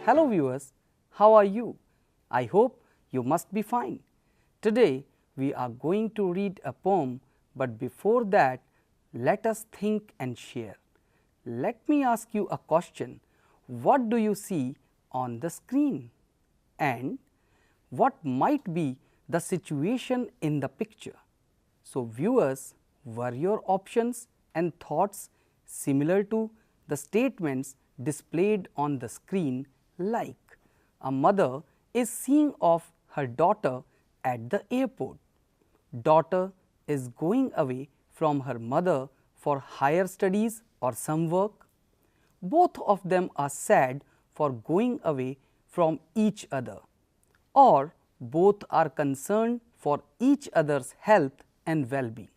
Hello viewers, how are you? I hope you must be fine. Today we are going to read a poem, but before that let us think and share. Let me ask you a question. What do you see on the screen? And what might be the situation in the picture? So viewers, were your options and thoughts similar to the statements displayed on the screen, like a mother is seeing off her daughter at the airport. Daughter is going away from her mother for higher studies or some work. Both of them are sad for going away from each other, or both are concerned for each other's health and well-being.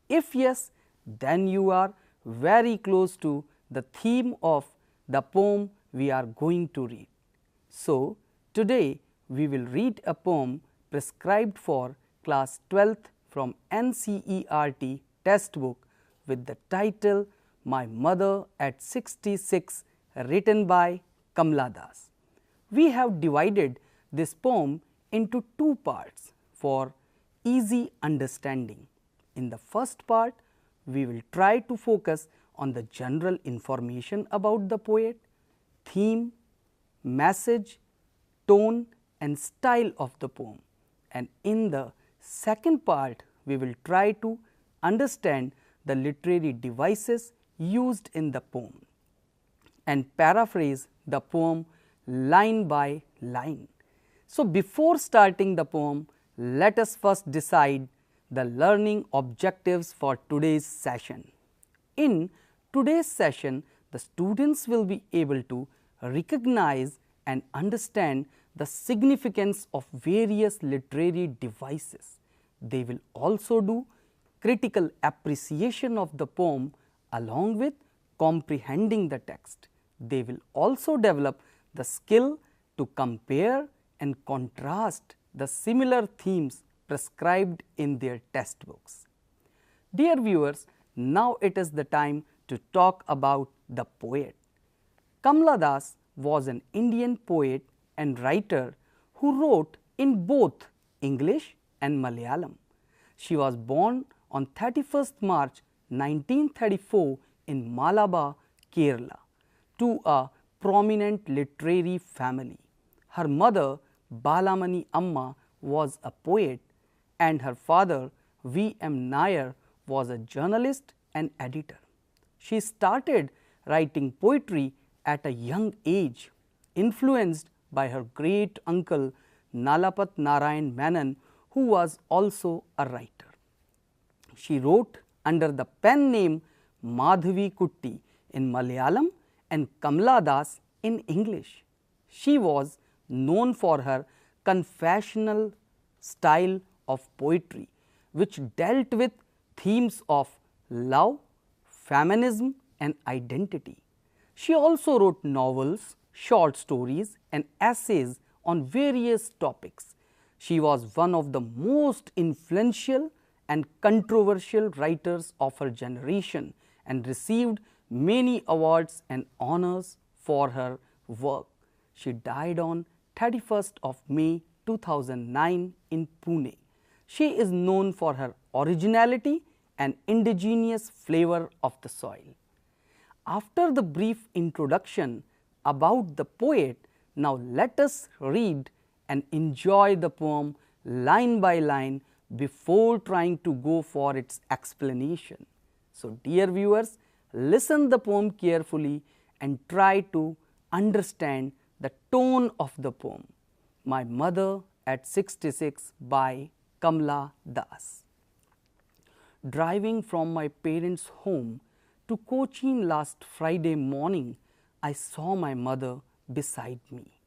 If yes, then you are very close to the theme of the poem we are going to read. So, today we will read a poem prescribed for class 12th from NCERT textbook with the title My Mother at 66, written by Kamla Das. We have divided this poem into two parts for easy understanding. In the first part, we will try to focus on the general information about the poet, theme, message, tone and style of the poem, and in the second part we will try to understand the literary devices used in the poem and paraphrase the poem line by line. So, before starting the poem, let us first decide the learning objectives for today's session. In today's session, the students will be able to recognize and understand the significance of various literary devices. They will also do critical appreciation of the poem along with comprehending the text. They will also develop the skill to compare and contrast the similar themes prescribed in their textbooks. Dear viewers, now it is the time to talk about the poet. Kamla Das was an Indian poet and writer who wrote in both English and Malayalam. She was born on 31st March 1934 in Malabar, Kerala, to a prominent literary family. Her mother, Balamani Amma, was a poet, and her father, V. M. Nair, was a journalist and editor. She started writing poetry at a young age, influenced by her great uncle Nalapat Narayan Menon, who was also a writer. She wrote under the pen name Madhavi Kutti in Malayalam and Kamla Das in English. She was known for her confessional style of poetry, which dealt with themes of love, feminism and identity. She also wrote novels, short stories and essays on various topics. She was one of the most influential and controversial writers of her generation and received many awards and honors for her work. She died on 31st of May 2009 in Pune. She is known for her originality and indigenous flavor of the soil. After the brief introduction about the poet, now let us read and enjoy the poem line by line before trying to go for its explanation. So, dear viewers, listen the poem carefully and try to understand the tone of the poem. My Mother at 66 by Kamla Das. Driving from my parents' home to Cochin last Friday morning, I saw my mother beside me.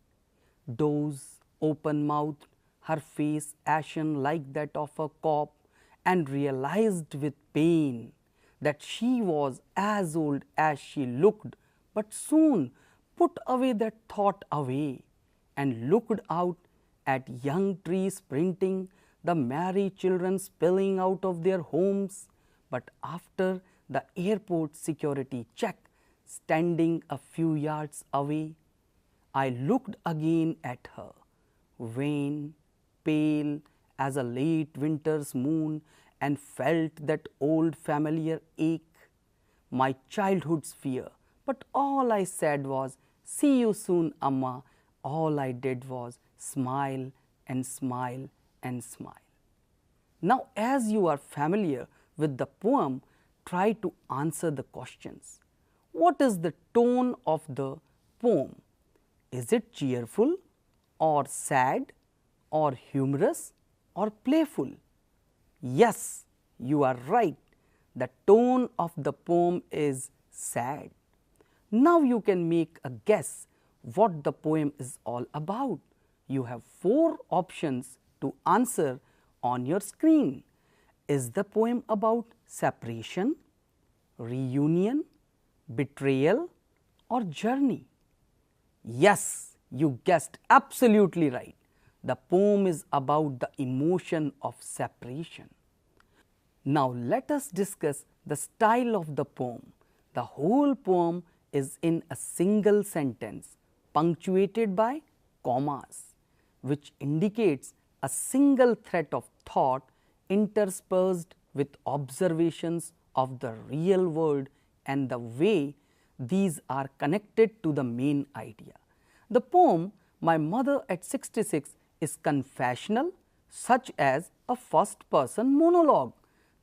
Doze, open-mouthed, her face ashen like that of a cop, and realized with pain that she was as old as she looked, but soon put away that thought away and looked out at young trees sprinting, the merry children spilling out of their homes. But after the airport security check, standing a few yards away, I looked again at her, wan, pale as a late winter's moon, and felt that old familiar ache, my childhood's fear. But all I said was, "See you soon, Amma." All I did was smile and smile and smile. Now, as you are familiar with the poem, try to answer the questions. What is the tone of the poem? Is it cheerful or sad or humorous or playful? Yes, you are right. The tone of the poem is sad. Now you can make a guess what the poem is all about. You have 4 options to answer on your screen. Is the poem about separation, reunion, betrayal, or journey? Yes, you guessed absolutely right. The poem is about the emotion of separation. Now let us discuss the style of the poem. The whole poem is in a single sentence, punctuated by commas, which indicates a single thread of thought interspersed with observations of the real world and the way these are connected to the main idea. The poem My Mother at 66 is confessional, such as a first person monologue.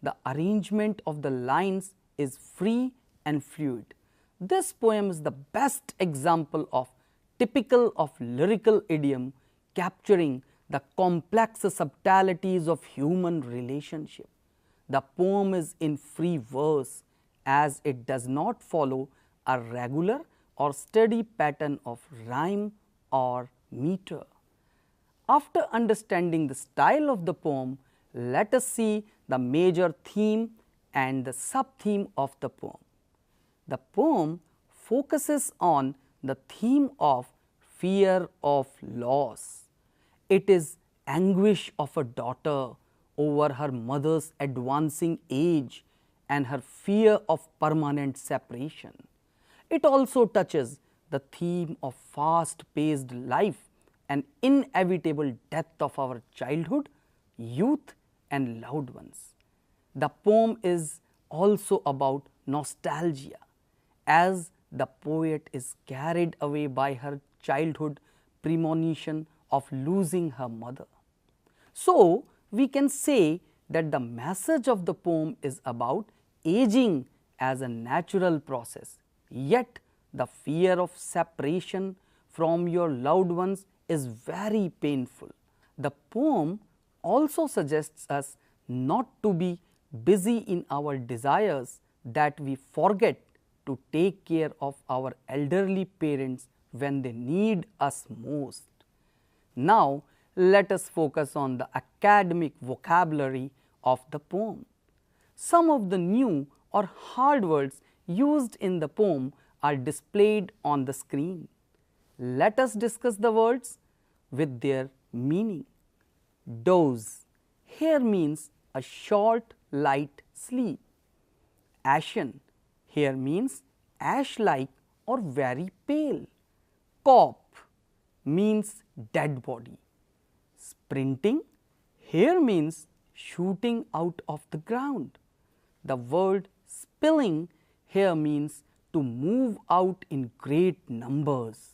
The arrangement of the lines is free and fluid. This poem is the best example of typical of lyrical idiom capturing the complex subtleties of human relationship. The poem is in free verse as it does not follow a regular or steady pattern of rhyme or meter. After understanding the style of the poem, let us see the major theme and the sub-theme of the poem. The poem focuses on the theme of fear of loss. It is anguish of a daughter over her mother's advancing age and her fear of permanent separation. It also touches the theme of fast-paced life and inevitable death of our childhood, youth and loved ones. The poem is also about nostalgia, as the poet is carried away by her childhood premonition of losing her mother. So, we can say that the message of the poem is about aging as a natural process, yet the fear of separation from your loved ones is very painful. The poem also suggests us not to be busy in our desires that we forget to take care of our elderly parents when they need us most. Now, let us focus on the academic vocabulary of the poem. Some of the new or hard words used in the poem are displayed on the screen. Let us discuss the words with their meaning. Doze here means a short light sleep. Ashen here means ash-like or very pale. Cop means dead body. Sprinting here means shooting out of the ground. The word spilling here means to move out in great numbers.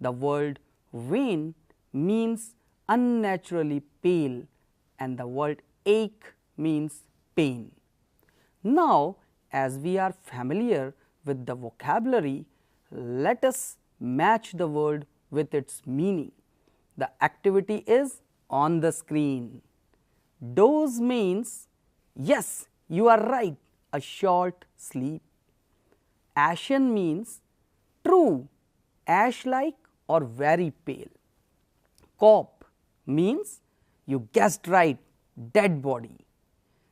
The word wan means unnaturally pale, and the word ache means pain. Now, as we are familiar with the vocabulary, let us match the word with its meaning. The activity is on the screen. Doze means, yes, you are right, a short sleep. Ashen means true, ash-like or very pale. Cop means, you guessed right, dead body.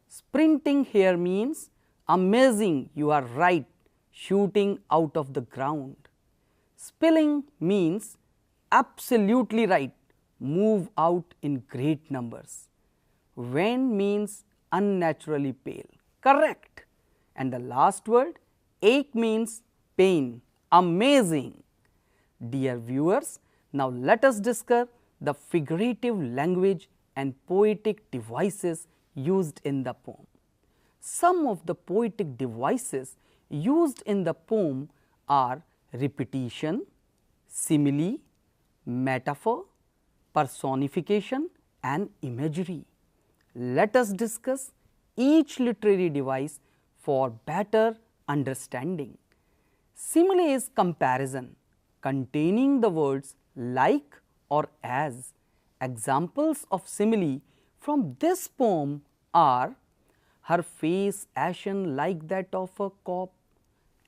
Sprinting here means amazing, you are right, shooting out of the ground. Spilling means absolutely right, move out in great numbers. Wan means unnaturally pale, correct. And the last word, ache means pain, amazing. Dear viewers, now let us discuss the figurative language and poetic devices used in the poem. Some of the poetic devices used in the poem are repetition, simile, metaphor, personification and imagery. Let us discuss each literary device for better understanding. Simile is comparison containing the words like or as. Examples of simile from this poem are her face ashen like that of a corpse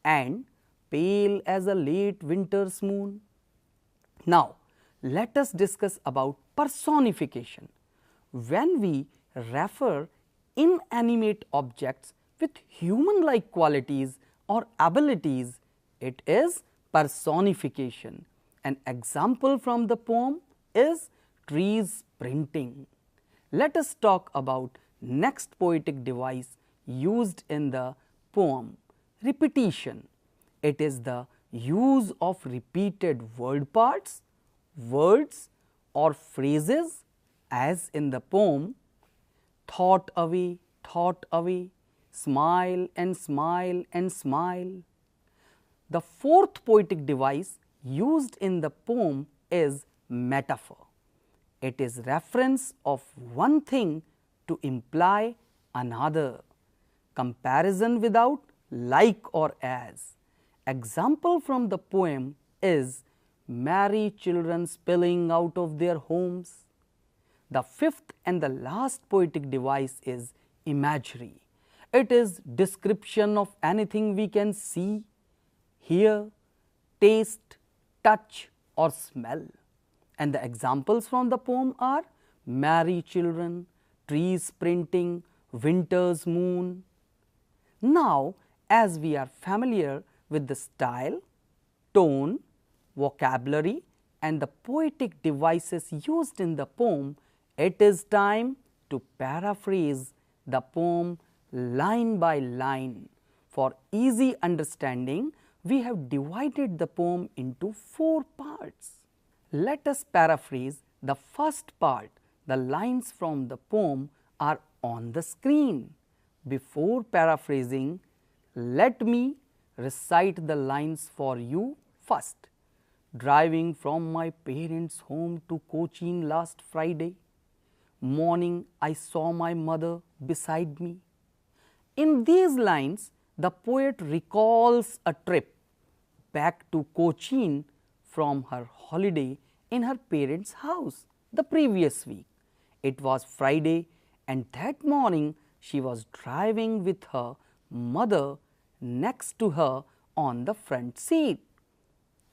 and pale as a late winter's moon. Now, let us discuss about personification. When we refer inanimate objects with human-like qualities or abilities, it is personification. An example from the poem is trees printing. Let us talk about next poetic device used in the poem, repetition. It is the use of repeated word parts, words or phrases as in the poem, thought away, smile and smile and smile. The fourth poetic device used in the poem is metaphor. It is reference of one thing to imply another. Comparison without like or as. Example from the poem is merry children spilling out of their homes. The fifth and the last poetic device is imagery. It is description of anything we can see, hear, taste, touch or smell. And the examples from the poem are merry children, trees printing, winter's moon. Now, as we are familiar with the style, tone, vocabulary and the poetic devices used in the poem, it is time to paraphrase the poem line by line. For easy understanding, we have divided the poem into 4 parts. Let us paraphrase the first part. The lines from the poem are on the screen. Before paraphrasing, let me recite the lines for you first. Driving from my parents' home to Cochin last Friday, morning I saw my mother beside me. In these lines, the poet recalls a trip back to Cochin from her holiday in her parents' house the previous week. It was Friday and that morning she was driving with her mother next to her on the front seat.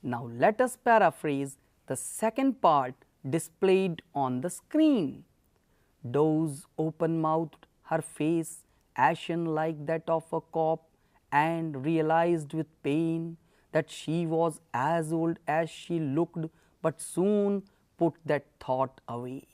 Now let us paraphrase the second part displayed on the screen. Doze open-mouthed, her face ashen like that of a corpse, and realized with pain that she was as old as she looked, but soon put that thought away.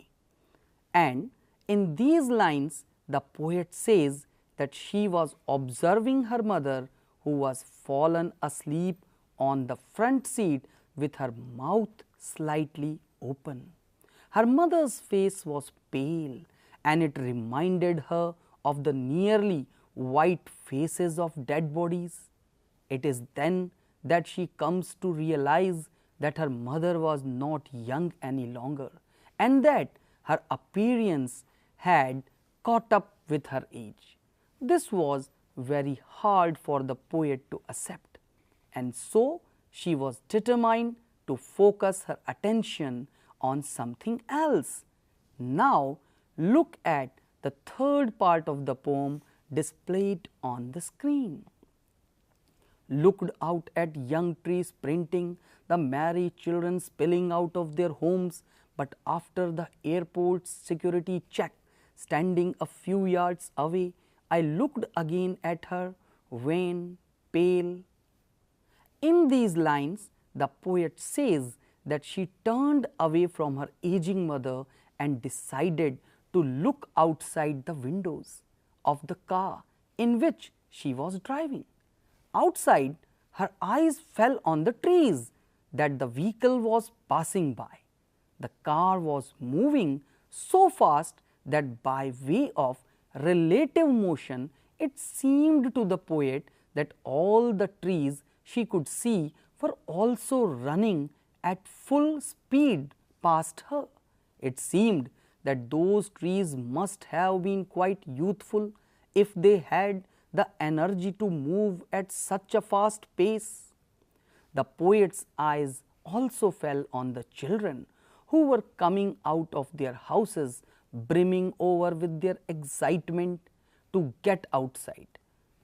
And in these lines, the poet says that she was observing her mother, who was fallen asleep on the front seat with her mouth slightly open. Her mother's face was pale, and it reminded her of the nearly white faces of dead bodies. It is then that she comes to realize that her mother was not young any longer, and that her appearance had caught up with her age. This was very hard for the poet to accept, and so she was determined to focus her attention on something else. Now look at the third part of the poem displayed on the screen. Looked out at young trees printing, the merry children spilling out of their homes, but after the airport's security check, standing a few yards away, I looked again at her, wan, pale. In these lines, the poet says that she turned away from her aging mother and decided to look outside the windows of the car in which she was driving. Outside, her eyes fell on the trees. that the vehicle was passing by. The car was moving so fast that by way of relative motion, it seemed to the poet that all the trees she could see were also running at full speed past her. It seemed that those trees must have been quite youthful if they had the energy to move at such a fast pace. The poet's eyes also fell on the children who were coming out of their houses brimming over with their excitement to get outside.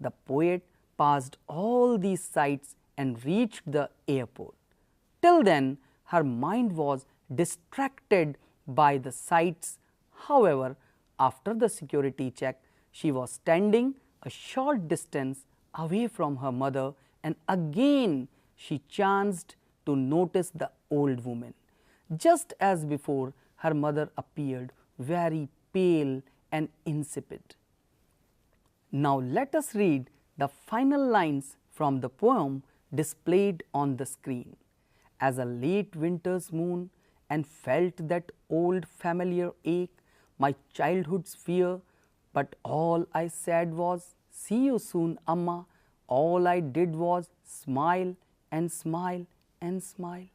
The poet passed all these sights and reached the airport. Till then, her mind was distracted by the sights. However, after the security check, she was standing a short distance away from her mother, and again she chanced to notice the old woman. Just as before, her mother appeared very pale and insipid. Now let us read the final lines from the poem displayed on the screen. As a late winter's moon, and felt that old familiar ache, my childhood's fear, but all I said was, "See you soon, Amma." All I did was smile and smile and smile.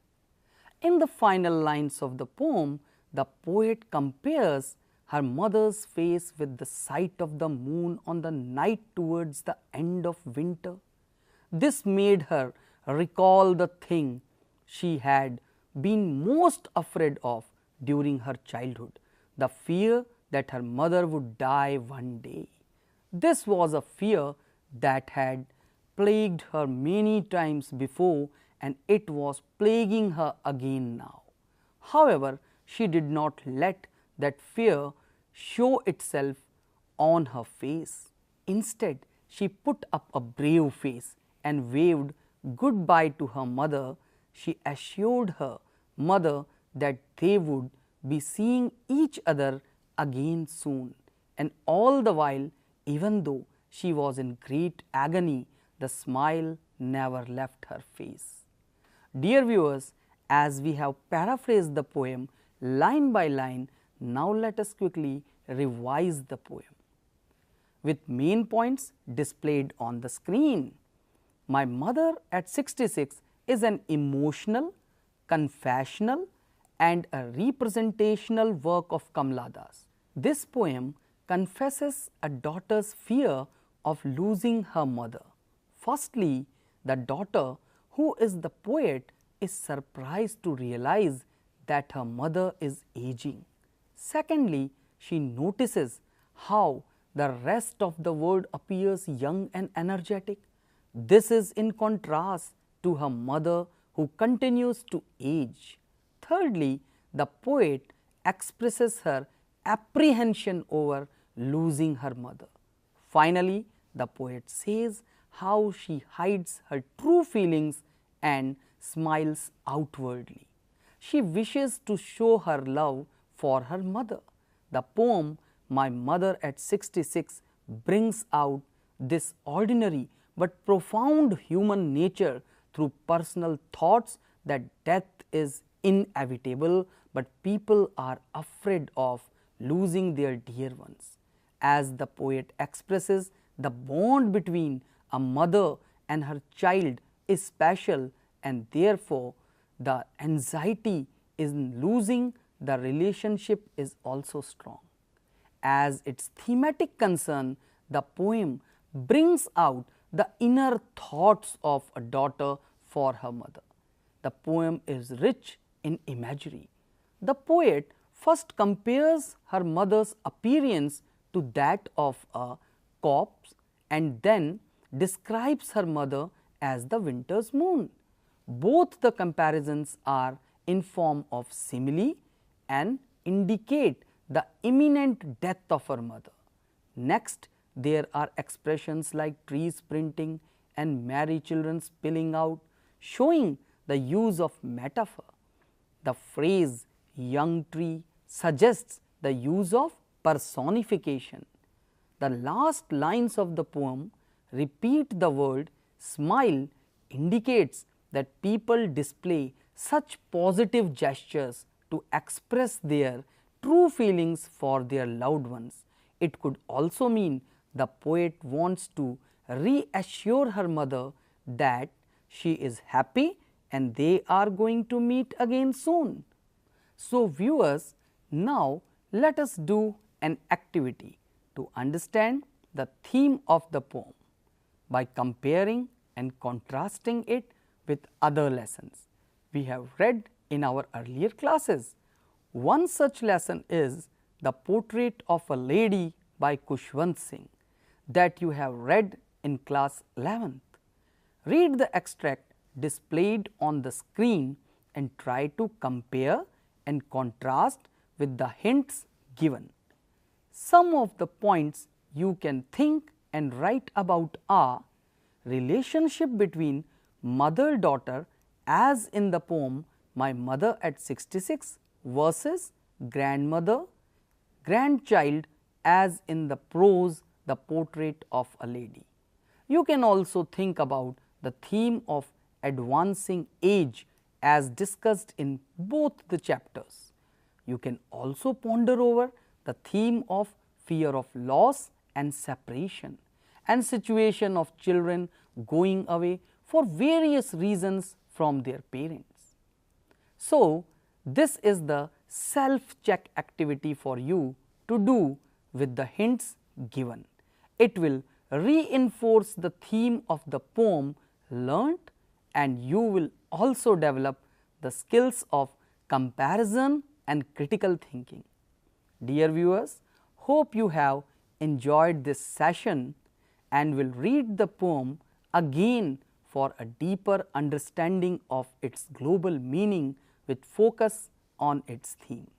In the final lines of the poem, the poet compares her mother's face with the sight of the moon on the night towards the end of winter. This made her recall the thing she had been most afraid of during her childhood, the fear that her mother would die one day. This was a fear that had plagued her many times before, and it was plaguing her again now. However, she did not let that fear show itself on her face. Instead, she put up a brave face and waved goodbye to her mother. She assured her mother that they would be seeing each other again soon, and all the while, even though she was in great agony, the smile never left her face. Dear viewers, as we have paraphrased the poem line by line, now let us quickly revise the poem with main points displayed on the screen. My Mother at 66 is an emotional, confessional and a representational work of Kamala Das. This poem confesses a daughter's fear of losing her mother. Firstly, the daughter, who is the poet, is surprised to realize that her mother is aging. Secondly, she notices how the rest of the world appears young and energetic. This is in contrast to her mother, who continues to age. Thirdly, the poet expresses her apprehension over losing her mother. Finally, the poet says how she hides her true feelings and smiles outwardly. She wishes to show her love for her mother. The poem My Mother at 66 brings out this ordinary but profound human nature through personal thoughts that death is inevitable, but people are afraid of losing their dear ones. As the poet expresses, the bond between a mother and her child is special, and therefore the anxiety in losing the relationship is also strong. As its thematic concern, the poem brings out the inner thoughts of a daughter for her mother. The poem is rich in imagery. The poet first compares her mother's appearance to that of a corpse and then describes her mother as the winter's moon. Both the comparisons are in form of simile and indicate the imminent death of her mother. Next, there are expressions like trees sprinting and merry children spilling out, showing the use of metaphor. The phrase young tree suggests the use of personification. The last lines of the poem repeat the word smile, indicates that people display such positive gestures to express their true feelings for their loved ones. It could also mean the poet wants to reassure her mother that she is happy and they are going to meet again soon. So, viewers, now let us do an activity to understand the theme of the poem by comparing and contrasting it with other lessons we have read in our earlier classes. One such lesson is The Portrait of a Lady by Khushwant Singh that you have read in class 11th. Read the extract displayed on the screen and try to compare and contrast with the hints given. Some of the points you can think and write about are relationship between mother-daughter as in the poem My Mother at 66 versus grandmother, grandchild as in the prose The Portrait of a Lady. You can also think about the theme of advancing age as discussed in both the chapters. You can also ponder over the theme of fear of loss and separation and situation of children going away for various reasons from their parents. So, this is the self-check activity for you to do with the hints given. It will reinforce the theme of the poem learnt and you will also develop the skills of comparison and critical thinking. Dear viewers, hope you have enjoyed this session and will read the poem again for a deeper understanding of its global meaning with focus on its theme.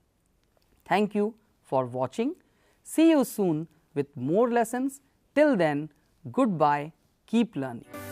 Thank you for watching. See you soon with more lessons. Till then, goodbye. Keep learning.